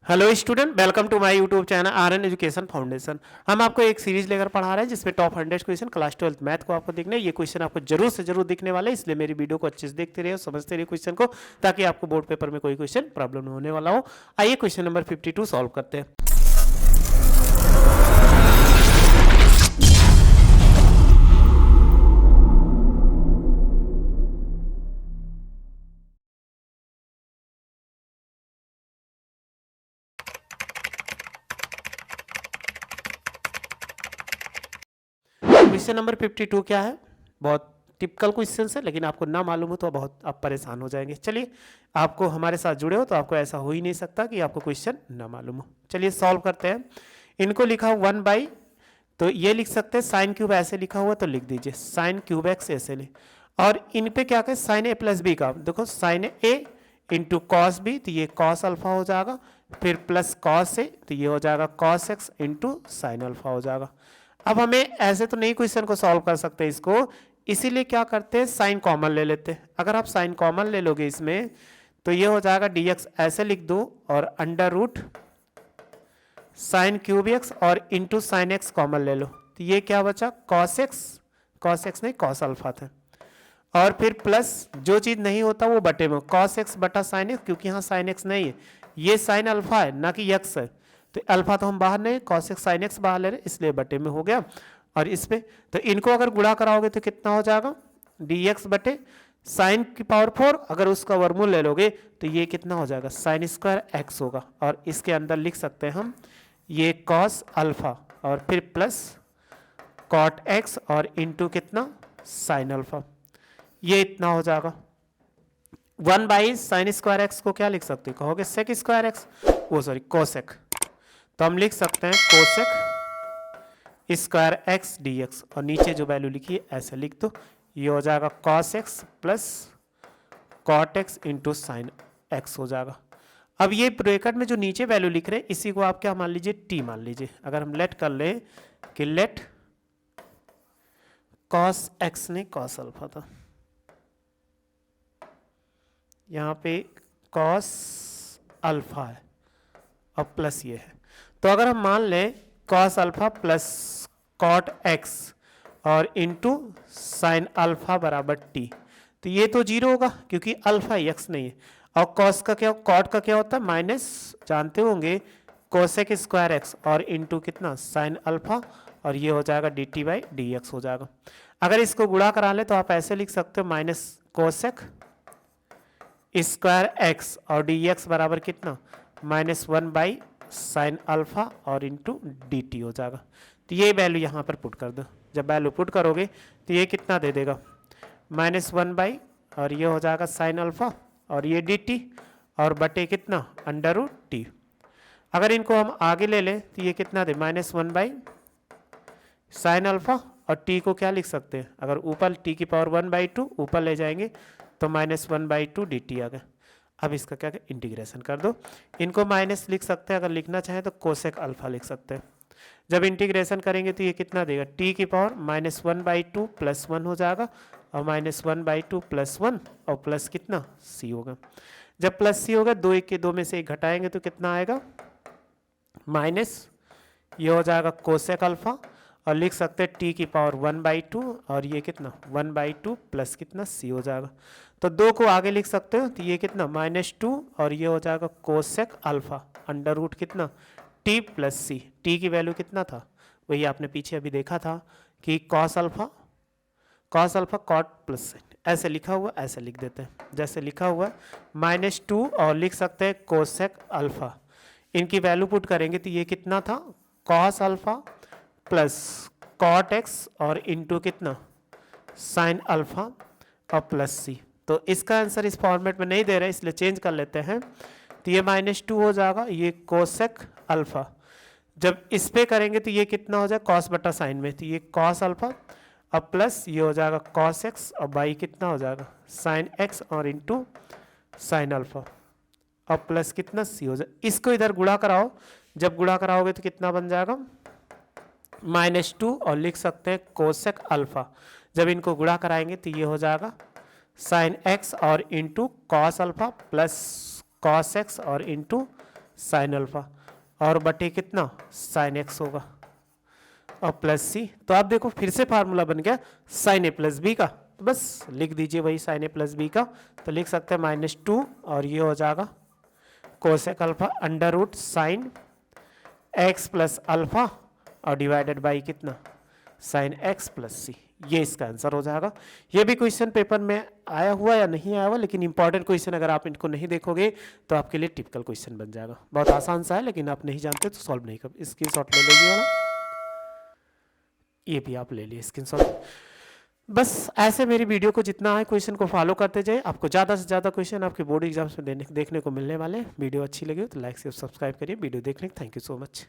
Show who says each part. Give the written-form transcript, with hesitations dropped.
Speaker 1: Hello student, welcome to my YouTube channel RN education foundation. हम आपको एक series लेकर पढ़ा रहे हैं जिसमें टॉप 100 क्वेश्चन क्लास 12 मैथ को आपको देखने। ये क्वेश्चन आपको जरूर से जरूर दिखने वाले हैं, इसलिए मेरी वीडियो को अच्छे से देखते रहिए और समझते रहिए क्वेश्चन को, ताकि आपको बोर्ड पेपर में कोई क्वेश्चन प्रॉब्लम नहीं होने वाला हो। आइए क्वेश्चन नंबर 52 सॉल्व करते हैं। क्वेश्चन नंबर 52 क्या है? बहुत टिपिकल क्वेश्चन है, लेकिन आपको ना मालूम हो तो बहुत आप परेशान हो जाएंगे। चलिए, आपको हमारे साथ जुड़े हो तो आपको ऐसा हो ही नहीं सकता कि आपको क्वेश्चन ना मालूम हो। चलिए सॉल्व करते हैं। इनको लिखा 1/, तो ये लिख सकते हैं साइन क्यूब ऐसे लिखा हुआ तो लिख दीजिए साइन क्यूब एक्स ऐसे ले। और इन पे क्या करें, साइन ए प्लस बी का देखो, साइन ए इंटू कॉस बी, तो ये कॉस अल्फा हो जाएगा, फिर प्लस कॉस ए, तो ये हो जाएगा cos x into sine alpha हो जाएगा। अब हमें ऐसे तो नहीं क्वेश्चन को सॉल्व कर सकते इसको, इसीलिए क्या करते हैं, साइन कॉमन ले लेते हैं। अगर आप साइन कॉमन ले लोगे इसमें तो ये हो जाएगा dx ऐसे लिख दो, और under root sine cube x और इंटू साइन एक्स कॉमन ले लो, तो ये क्या बचा, कॉस एक्स नहीं कॉस अल्फा था, और फिर प्लस जो चीज नहीं होता वो बटे में, कॉस एक्स बटा साइन एक्स, क्योंकि यहाँ साइन एक्स नहीं है, ये साइन अल्फा है ना कि एक्स है, तो अल्फा तो हम बाहर नहीं, कॉस एक्स साइन एक्स बाहर ले रहे, इसलिए बटे में हो गया। और इस पे तो इनको अगर गुणा कराओगे तो कितना हो जाएगा, dx बटे साइन की पावर 4, अगर उसका वर्गमूल ले लोगे तो ये कितना हो जाएगा, साइन स्क्वायर एक्स होगा। और इसके अंदर लिख सकते हैं हम ये कॉस अल्फा, और फिर प्लस कॉट एक्स और इंटू कितना साइन अल्फा, ये इतना हो जाएगा। 1/, साइन स्क्वायर एक्स को क्या लिख सकते हो, कहोगे सेक स्क्वायर एक्स, वो सॉरी कोसेक, तो हम लिख सकते हैं कोसेक स्क्वायर एक्स dx, और नीचे जो वैल्यू लिखी है ऐसे लिख दो, ये हो जाएगा cos x plus cot x into sine x हो जाएगा। अब ये ब्रैकेट में जो नीचे वैल्यू लिख रहे हैं इसी को आप क्या मान लीजिए, टी मान लीजिए। अगर हम लेट कर लें कि लेट कॉस एक्स नहीं कॉस अल्फा था, यहाँ पे कॉस अल्फा है और प्लस ये है, तो अगर हम मान लें cos alpha plus cot x और इंटू साइन अल्फा बराबर टी, तो ये तो जीरो होगा क्योंकि अल्फा एक्स नहीं है। और कॉस का क्या, कॉट का क्या होता है माइनस, जानते होंगे कोसेक स्क्वायर एक्स और इंटू कितना साइन अल्फा, और ये हो जाएगा D T by D x हो जाएगा। अगर इसको गुणा करा ले तो आप ऐसे लिख सकते हो माइनस कोसेक स्क्वायर एक्स और डी एक्स बराबर कितना -1 साइन अल्फा और इंटू डी टी हो जाएगा। तो ये वैल्यू यहाँ पर पुट कर दो, जब वैल्यू पुट करोगे तो ये कितना दे देगा -1 और ये हो जाएगा साइन अल्फा और ये डी टी और बटे कितना अंडर रूट टी। अगर इनको हम आगे ले लें तो ये कितना दे -1 साइन अल्फा, और टी को क्या लिख सकते हैं, अगर ऊपर टी की पावर 1/2 ऊपर ले जाएंगे तो -1/2 डी टी आ गया। अब इसका क्या इंटीग्रेशन कर दो, इनको माइनस लिख सकते हैं, अगर लिखना चाहें तो कोसेक अल्फा लिख सकते हैं। जब इंटीग्रेशन करेंगे तो ये कितना देगा, टी की पावर -1/2 + 1 हो जाएगा, और -1/2 + 1 और प्लस कितना सी होगा। जब प्लस सी होगा, 2 1 के 2 में से 1 घटाएंगे तो कितना आएगा माइनस, ये हो जाएगा कोसेक अल्फा, और लिख सकते हैं टी की पावर 1/2 और ये कितना 1/2 प्लस कितना सी हो जाएगा। तो 2 को आगे लिख सकते हो, तो ये कितना -2 और ये हो जाएगा कोसेक अल्फा अंडर रूट कितना टी प्लस सी। टी की वैल्यू कितना था, वही आपने पीछे अभी देखा था कि कॉस अल्फा कॉट प्लस ऐसे लिखा हुआ, ऐसे लिख देते हैं जैसे लिखा हुआ -2 और लिख सकते हैं कोसेक अल्फा। इनकी वैल्यू पुट करेंगे तो ये कितना था cos alpha plus cot x और इंटू कितना साइन अल्फा और प्लस सी। तो इसका आंसर इस फॉर्मेट में नहीं दे रहे, इसलिए चेंज कर लेते हैं, तो ये -2 हो जाएगा, ये कोसेक अल्फा। जब इस पे करेंगे तो ये कितना हो जाएगा कॉस बटा साइन में, तो ये कॉस अल्फा और प्लस ये हो जाएगा कॉस एक्स और बाई कितना हो जाएगा साइन एक्स और इंटू साइन अल्फा और प्लस कितना सी हो जाएगा। इसको इधर गुणा कराओ, जब गुणा कराओगे तो कितना बन जाएगा -2 और लिख सकते हैं कोसेक अल्फा। जब इनको गुणा कराएंगे तो ये हो जाएगा साइन एक्स और into cos alpha plus cos x और इंटू साइन अल्फा और बटे कितना साइन एक्स होगा और प्लस सी। तो आप देखो फिर से फार्मूला बन गया साइन ए प्लस बी का, तो बस लिख दीजिए वही साइन ए प्लस बी का। तो लिख सकते हैं -2 और ये हो जाएगा cosec alpha under root sine x plus alpha और डिवाइडेड बाई कितना साइन एक्स प्लस सी। ये इसका आंसर हो जाएगा। ये भी क्वेश्चन पेपर में आया हुआ या नहीं आया हुआ, लेकिन इंपॉर्टेंट क्वेश्चन अगर आप इनको नहीं देखोगे तो आपके लिए टिपिकल क्वेश्चन बन जाएगा। बहुत आसान सा है, लेकिन आप नहीं जानते तो सॉल्व नहीं कर। स्क्रीनशॉट ले लीजिए वाला, ये भी आप ले लिए स्क्रीनशॉट। बस ऐसे मेरी वीडियो को जितना है क्वेश्चन को फॉलो करते जाए, आपको ज़्यादा से ज़्यादा क्वेश्चन आपके बोर्ड एग्जाम्स में देखने को मिलने वाले। वीडियो अच्छी लगी तो लाइक से सब्सक्राइब करिए। वीडियो देखने थैंक यू सो मच।